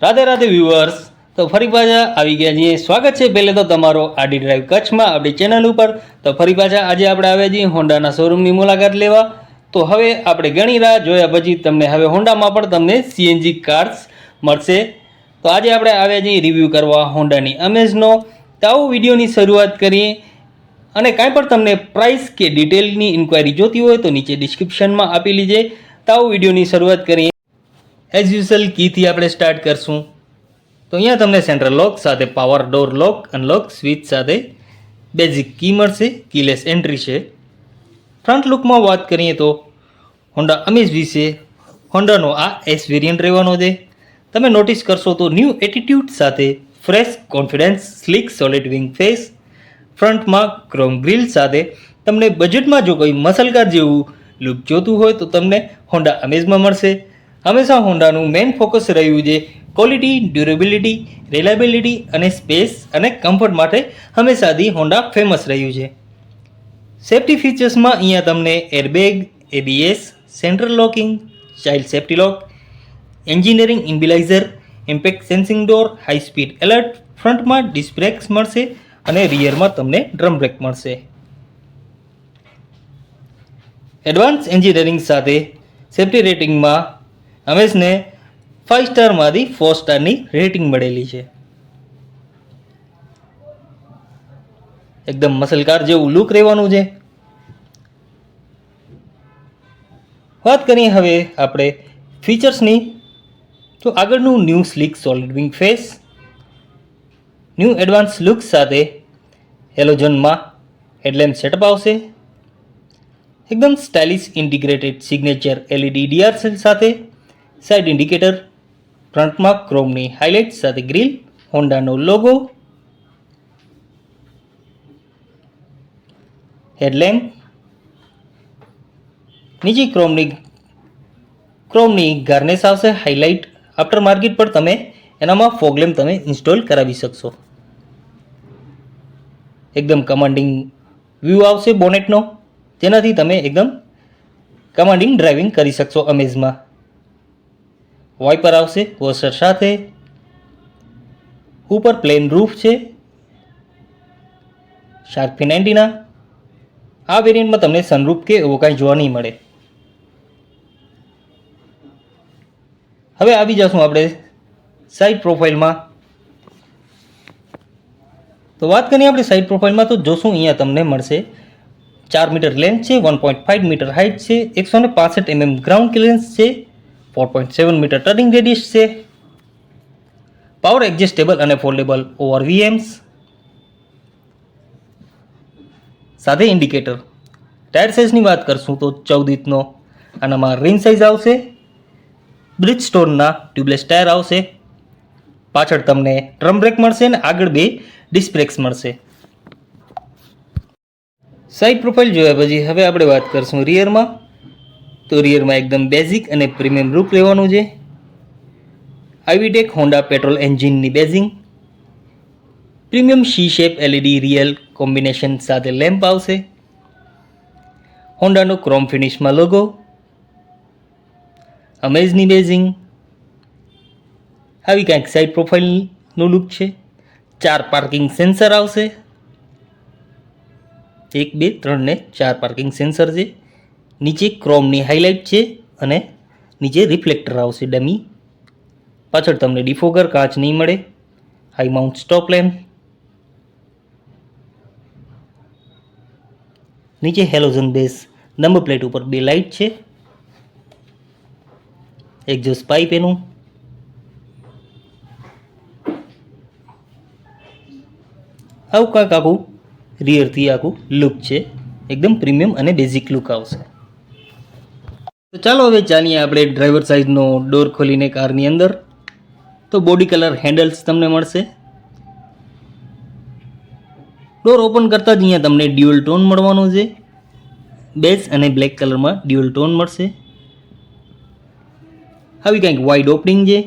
Radhe Radhe viewers, તો ફરી પાછા આવી ગયા છીએ. સ્વાગત છે પહેલે તો તમારો આડી ડ્રાઈવ કચ્છમાં આપણી ચેનલ ઉપર. તો ફરી પાછા આજે આપણે આવ્યા છીએ હોન્ડાના શોરૂમની મુલાકાત લેવા. તો હવે આપણે ઘણી રાહ જોયા પછી તમને હવે હોન્ડામાં પણ તમને સીએનજી કાર્સ મળશે. તો આજે આપણે આવ્યા છીએ રિવ્યૂ કરવા હોન્ડાની અમેઝનો. તો આવો વિડીયોની શરૂઆત કરીએ. અને કાંઈ પણ તમને પ્રાઇસ કે ડિટેલની ઇન્ક્વાયરી જોતી હોય તો નીચે ડિસ્ક્રિપ્શનમાં આપેલી છે. તો આવો વિડીયોની શરૂઆત કરીએ. એઝ યુઝ્યુઅલ કીથી આપણે સ્ટાર્ટ કરશું. તો અહીંયા તમને સેન્ટ્રલ લોક સાથે પાવર ડોર લોક અનલોક સ્વિચ સાથે બેઝિક કી મળશે. કીલેસ એન્ટ્રી છે. ફ્રન્ટ લુકમાં વાત કરીએ તો હોન્ડા અમેઝ વિશે હોન્ડાનો આ એસ વેરિયન્ટ રહેવાનો છે. તમે નોટિસ કરશો તો ન્યૂ એટીટ્યૂડ સાથે fresh confidence sleek solid wing face. ફ્રન્ટમાં ક્રોમ ગ્રીલ સાથે તમને બજેટમાં જો કોઈ મસલકાર જેવું લુક જોતું હોય તો તમને હોન્ડા અમેઝમાં મળશે. હંમેશા હોન્ડાનું મેઇન ફોકસ રહ્યું છે ક્વોલિટી, ડ્યુરેબિલિટી, રિલાયબિલિટી અને સ્પેસ અને કમ્ફર્ટ માટે હંમેશાથી હોન્ડા ફેમસ રહ્યું છે. સેફ્ટી ફીચર્સમાં અહીંયા તમને airbag, ABS, central locking, child safety lock, engineering immobilizer, impact sensing door, high speed alert, ફ્રન્ટમાં ડિસ્ક બ્રેક્સ મળશે અને રિયરમાં તમને ડ્રમ બ્રેક મળશે. એડવાન્સ એન્જિનિયરિંગ સાથે સેફ્ટી રેટિંગમાં અમેઝને 5 સ્ટારમાંથી 4 સ્ટારની રેટિંગ મળેલી છે. એકદમ મસલકાર જેવું લુક રહેવાનું છે. વાત કરીએ હવે આપણે ફીચર્સની, તો આગળનું new sleek solid wing face, new advance look સાથે હેલોજનમાં હેડલેમ્પ સેટઅપ આવશે. એકદમ stylish integrated signature LED DR cell સાથે સાઇડ ઇન્ડિકેટર, ફ્રન્ટમાં ક્રોમની હાઇલાઇટ સાથે ગ્રીલ, હોન્ડાનો લોગો, હેડલેમ્પ, નીચે ક્રોમની ગાર્નેસ આવશે હાઇલાઇટ. આફ્ટર માર્કેટ પર તમે એનામાં ફોગલેમ્પ તમે ઇન્સ્ટોલ કરાવી શકશો. એકદમ કમાન્ડિંગ વ્યૂ આવશે બોનેટનો, જેનાથી તમે એકદમ કમાન્ડિંગ ડ્રાઇવિંગ કરી શકશો અમેઝમાં. વાઇપર આવશે વોશર સાથે. ઉપર પ્લેન રૂફ છે શાર્ક ફિન એન્ટીના. આ વેરિયન્ટમાં તમને સનરૂફ કે એવો કાંઈ જોવા નહીં મળે. હવે આવી જશું આપણે સાઇડ પ્રોફાઇલમાં. તો વાત કરીએ આપણે સાઇડ પ્રોફાઇલમાં તો જોશું અહીંયા તમને મળશે 4 મીટર લેન્થ છે, 1.5 મીટર હાઇટ છે, 165 ગ્રાઉન્ડ ક્લિયરન્સ છે, 4.7 મીટર ટર્નિંગ રેડિયસ છે, પાવર એડજસ્ટેબલ અને ફોલ્ડેબલ ઓવરવીએમ્સ સાથે ઇન્ડિકેટર. ટાયર સાઇઝની વાત કરશું તો 14 ઇંચનો આનામાં રિમ સાઇઝ આવશે. બ્રિજસ્ટોનના ટ્યુબલેસ ટાયર આવશે. પાછળ તમને ડ્રમ બ્રેક મળશે અને આગળ 2 ડિસ્ક બ્રેક્સ મળશે. સાઇડ પ્રોફાઇલ જોયા પછી હવે આપણે વાત કરશું રિયરમાં. તો રિયરમાં એકદમ બેઝિક અને પ્રીમિયમ લુક રહેવાનું છે. આઈવીટેક હોન્ડા પેટ્રોલ એન્જિનની basing, premium C shape LED real combination સાથે લેમ્પ આવશે. હોન્ડાનો ક્રોમ ફિનિશમાં લોગો, અમેઝની બેઝિંગ. આવી કંઈક સાઇડ પ્રોફાઇલનું લુક છે. 4 પાર્કિંગ સેન્સર આવશે. 1, 2, 3 ને 4 પાર્કિંગ સેન્સર છે. નીચે ક્રોમની હાઇલાઇટ છે અને નીચે રિફ્લેક્ટર આવશે ડમી. પાછળ તમને ડિફોગર કાચ નહીં મળે. High mount stop lamp. નીચે હેલોજન બેઝ નંબર પ્લેટ ઉપર 2 લાઇટ છે. એક્ઝોસ્ટ પાઇપ એનું. આવું કાંઈક આખું રિયરથી આખું લુક છે. એકદમ પ્રીમિયમ અને બેઝિક લુક આવશે. તો ચાલો હવે ચાલીએ આપણે ડ્રાઈવર સાઇડનો ડોર ખોલીને કારની અંદર. તો બોડી કલર હેન્ડલ્સ તમને મળશે. ડોર ઓપન કરતાં જ અહીંયા તમને ડ્યુઅલ ટોન મળવાનું છે. બેઝ અને બ્લેક કલરમાં ડ્યુઅલ ટોન મળશે. આવી કંઈક વાઇડ ઓપનિંગ છે.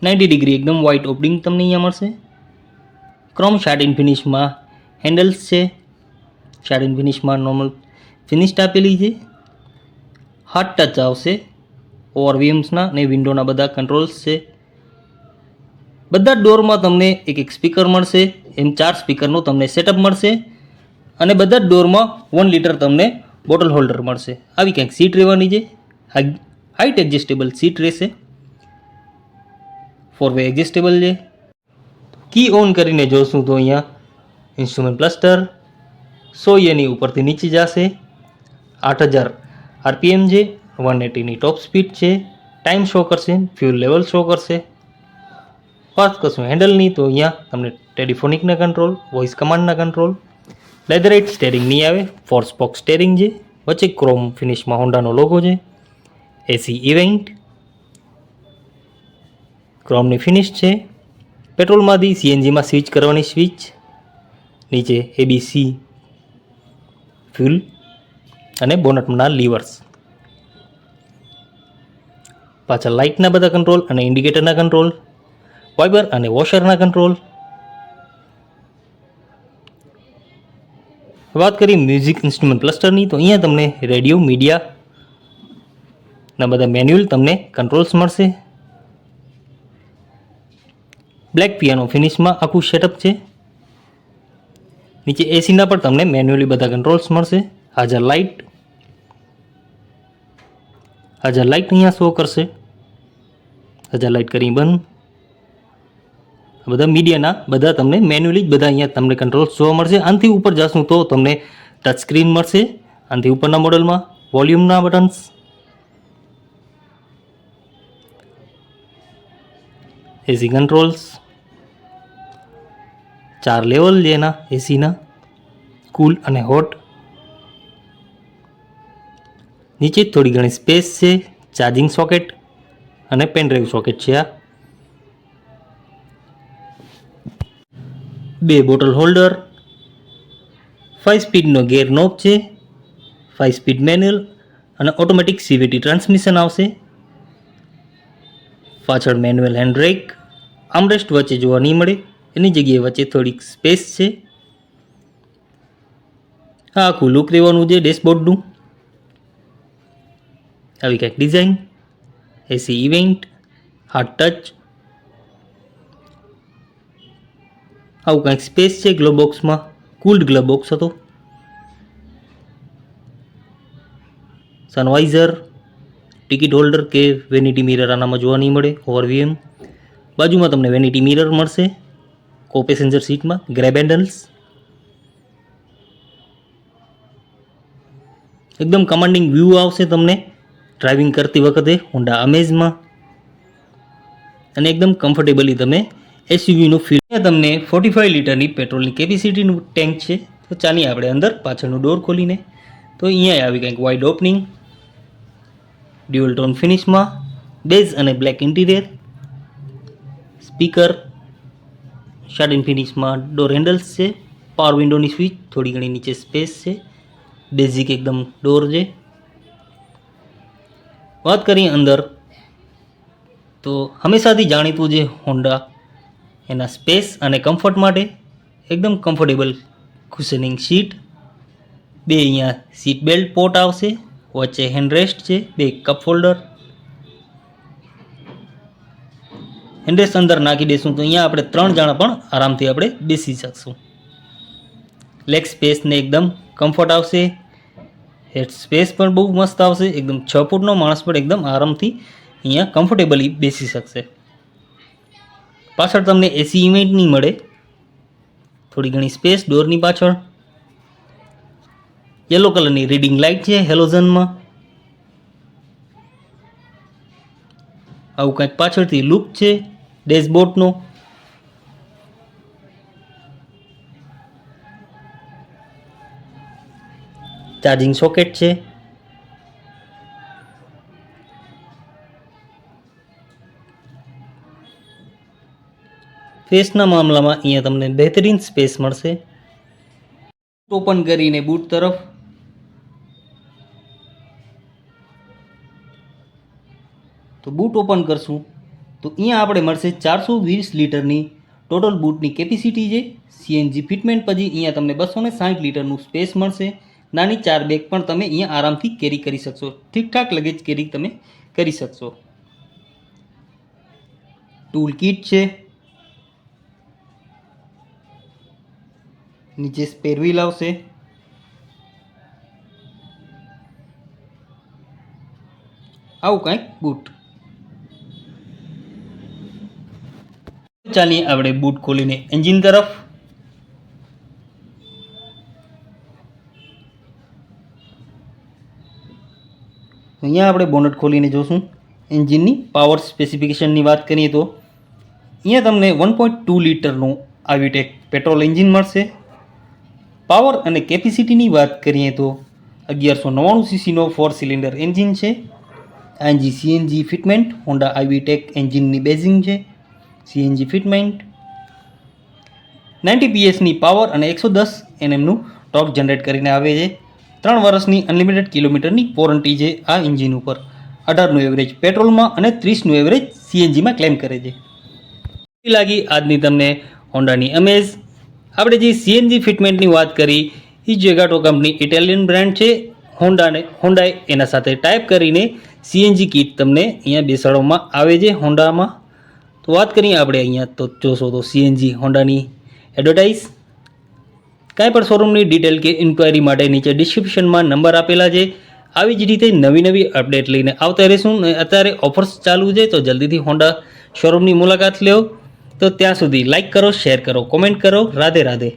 90 ડિગ્રી એકદમ વાઇડ ઓપનિંગ તમને અહીંયા મળશે. ક્રોમ શાર્ટિન ફિનિશમાં હેન્ડલ્સ છે. શાર્ટિન ફિનિશમાં નોર્મલ ફિનિશ આપેલી છે. હાર્ડ ટચ આવશે. ઓવરવીએમ્સના અને વિન્ડોના બધા કંટ્રોલ્સ છે. બધા જ ડોરમાં તમને એક સ્પીકર મળશે, એમ 4 સ્પીકરનો તમને સેટઅપ મળશે અને બધા જ ડોરમાં 1 લીટર તમને બોટલ હોલ્ડર મળશે. આવી કંઈક સીટ રહેવાની છે, હાઇટ એડજસ્ટેબલ સીટ રહેશે, 4 વે એડજસ્ટેબલ છે. કી ઓન કરીને જોશું તો અહીંયા ઇન્સ્ટ્રુમેન્ટ ક્લસ્ટર 100 એની ઉપરથી નીચે જશે, 8000 RPM છે, 180ની ટોપ સ્પીડ છે, ટાઈમ શો કરશે, ફ્યુલ લેવલ શો કરશે. વાત કરશું હેન્ડલની તો અહીંયા તમને ટેલિફોનિકના કંટ્રોલ, વોઇસ કમાન્ડના કંટ્રોલ, લેધરાઇટ સ્ટેરિંગ નહીં આવે, 4 સ્પોક સ્ટેરિંગ છે, વચ્ચે ક્રોમ ફિનિશમાં હોન્ડાનો લોગો છે, એસી ઇવેન્ટ ક્રોમની ફિનિશ છે, પેટ્રોલમાંથી સીએનજીમાં સ્વિચ કરવાની સ્વિચ, નીચે એબીસી ફ્યુલ અને બોનટના લીવર્સ, પાછળ લાઇટના બધા કંટ્રોલ અને ઇન્ડિકેટરના કંટ્રોલ, વાઇબર અને વોશરના કંટ્રોલ. વાત કરી મ્યુઝિક ઇન્સ્ટ્રુમેન્ટ ક્લસ્ટરની તો અહીંયા તમને રેડિયો મીડિયાના બધા મેન્યુઅલ તમને કંટ્રોલ્સ મળશે. બ્લેક પિયાનો ફિનિશમાં આખું સેટઅપ છે. નીચે એસીના પણ તમને મેન્યુઅલી બધા કંટ્રોલ્સ મળશે. હાજર લાઇટ અહીંયા શો કરશે, હાજર લાઇટ કરી બંધ. બધા મીડિયાના બધા તમને મેન્યુઅલી બધા અહીંયા તમને કંટ્રોલ્સ જોવા મળશે. આનાથી ઉપર જશું તો તમને ટચ સ્ક્રીન મળશે. આનાથી ઉપરના મોડલમાં વોલ્યુમના બટન્સ, એસી કંટ્રોલ્સ, 4 લેવલ છે એના એસીના, કૂલ અને હોટ. નીચે થોડી ઘણી સ્પેસ છે, ચાર્જિંગ સોકેટ અને પેનડ્રાઈવ સોકેટ છે. આ 2 બોટલ હોલ્ડર, 5 સ્પીડનો ગેર નોબ છે, 5 સ્પીડ મેન્યુઅલ અને ઓટોમેટિક CVT ટ્રાન્સમિશન આવશે. પાછળ મેન્યુઅલ હેન્ડ બ્રેક, આર્મરેસ્ટ વચ્ચે જોવા નહીં મળે, એની જગ્યાએ વચ્ચે થોડીક સ્પેસ છે. આ આખું લુક રહેવાનું છે ડેશબોર્ડનું. આવી કંઈક ડિઝાઇન, એસી ઇવેન્ટ, હાર્ડ ટચ, આવું કંઈક સ્પેસ છે. ગ્લો બોક્સમાં કુલ્ડ ગ્લો બોક્સ હતો. સનવાઇઝર, ટિકિટ હોલ્ડર કે વેનિટી મિરર આનામાં જોવા નહીં મળે. ઓવરવ્યૂ, બાજુમાં તમને વેનિટી મિરર મળશે. કો પેસેન્જર સીટમાં ગ્રેબ હેન્ડલ્સ, એકદમ કમાન્ડિંગ વ્યૂ આવશે તમને ડ્રાઇવિંગ કરતી વખતે હોન્ડા અમેઝમાં, અને એકદમ કમ્ફર્ટેબલી તમે એસયુવીનું ફીલ. તમને 45 લીટરની પેટ્રોલની કેપેસિટીનું ટેન્ક છે. તો ચાલીએ આપણે અંદર પાછળનું ડોર ખોલીને. તો અહીંયા આવી કંઈક વાઇડ ઓપનિંગ, ડ્યુઅલ ટોન ફિનિશમાં, બેઝ અને બ્લેક ઇન્ટિરિયર, સ્પીકર શાઇન ફિનિશમાં, ડોર હેન્ડલ્સ છે, પાવર વિન્ડોની સ્વિચ, થોડી ઘણી નીચે સ્પેસ છે, બેઝિક એકદમ ડોર છે. વાત કરીએ અંદર તો હંમેશાથી જાણીતું છે હોન્ડા એના સ્પેસ અને કમ્ફર્ટ માટે એકદમ કમ્ફર્ટેબલ કુશનિંગ સીટ, 2 અહીંયા સીટ બેલ્ટ પોર્ટ આવશે, વચ્ચે હેન્ડરેસ્ટ છે, 2 કપ હોલ્ડર. હેન્ડરેસ્ટ અંદર નાખી દઈશું તો અહીંયા આપણે 3 જણા પણ આરામથી આપણે બેસી શકશું. લેગ સ્પેસને એકદમ કમ્ફર્ટ આવશે, હેડ સ્પેસ પણ બહુ મસ્ત આવશે. એકદમ 6 ફૂટનો માણસ પણ એકદમ આરામથી અહીંયા કમ્ફર્ટેબલી બેસી શકશે. પાછળ તમને એસી ઇવેન્ટ નહીં મળે, થોડી ઘણી સ્પેસ ડોરની પાછળ. યલો કલરની રીડિંગ લાઇટ છે હેલોજનમાં. આવું કંઈક પાછળથી લુક છે ડેશબોર્ડનો. ચાર્જિંગ સોકેટ છે. ફેસના મામલામાં અહીંયા તમને બહેતરીન સ્પેસ મળશે. ઓપન કરીને બૂટ તરફ તો બૂટ ઓપન કરશું તો અહીંયા આપણે મળશે 420 લીટરની ટોટલ બૂટની કેપેસિટી છે. સીએનજી ફિટમેન્ટ પછી અહીંયા તમને 260 લીટરનું સ્પેસ મળશે. નાની 4 બેગ પણ તમે અહીંયા આરામથી કેરી કરી શકશો. ઠીકઠાક લગેજ કેરી તમે કરી શકશો. ટૂલ કિટ છે, નીચે સ્પેર વ્હીલ આવશે, આવું કંઈક બૂટ. ચાલીએ આપણે બૂટ ખોલીને એન્જિન તરફ. અહીંયા આપણે બોનટ ખોલીને જોશું. એન્જિનની પાવર સ્પેસિફિકેશનની વાત કરીએ તો અહીંયા તમને 1.2 લીટરનું આવીટેક પેટ્રોલ એન્જિન મળશે. પાવર અને કેપેસિટીની વાત કરીએ તો 1199 સીસીનો 4 સિલિન્ડર એન્જિન છે. આઈએનજી સીએનજી ફિટમેન્ટ હોન્ડા આવીટેક એન્જિનની બેઝિંગ છે. સીએનજી ફિટમેન્ટ 90 પીએસની પાવર અને 110 એનએમનું ટોર્ક જનરેટ કરીને આવે છે. 3 વર્ષની અનલિમિટેડ કિલોમીટરની વોરંટી છે આ એન્જિન ઉપર. 18નું એવરેજ પેટ્રોલમાં અને 30નું એવરેજ સીએનજીમાં ક્લેમ કરે છે. લાગી આજની તમને હોન્ડાની અમેઝ. આપણે જે સીએનજી ફિટમેન્ટની વાત કરી એ જેગાટો કંપની ઇટાલિયન બ્રાન્ડ છે. હોન્ડાએ એના સાથે ટાઈપ કરીને સીએનજી કીટ તમને અહીંયા બેસાડવામાં આવે છે હોન્ડામાં. તો વાત કરીએ આપણે અહીંયા તો જોશો તો સીએનજી હોન્ડાની એડવર્ટાઇઝ. કાંઈ પણ શોરૂમની ડિટેલ કે ઇન્ક્વાયરી માટે નીચે ડિસ્ક્રિપ્શનમાં નંબર આપેલા છે. આવી જ રીતે નવી અપડેટ લઈને આવતા રહીશું. અત્યારે ઓફર્સ ચાલુ છે તો જલ્દીથી હોન્ડા શોરૂમની મુલાકાત લો. તો ત્યાં સુધી લાઈક કરો, શેર કરો, કોમેન્ટ કરો. રાધે રાધે.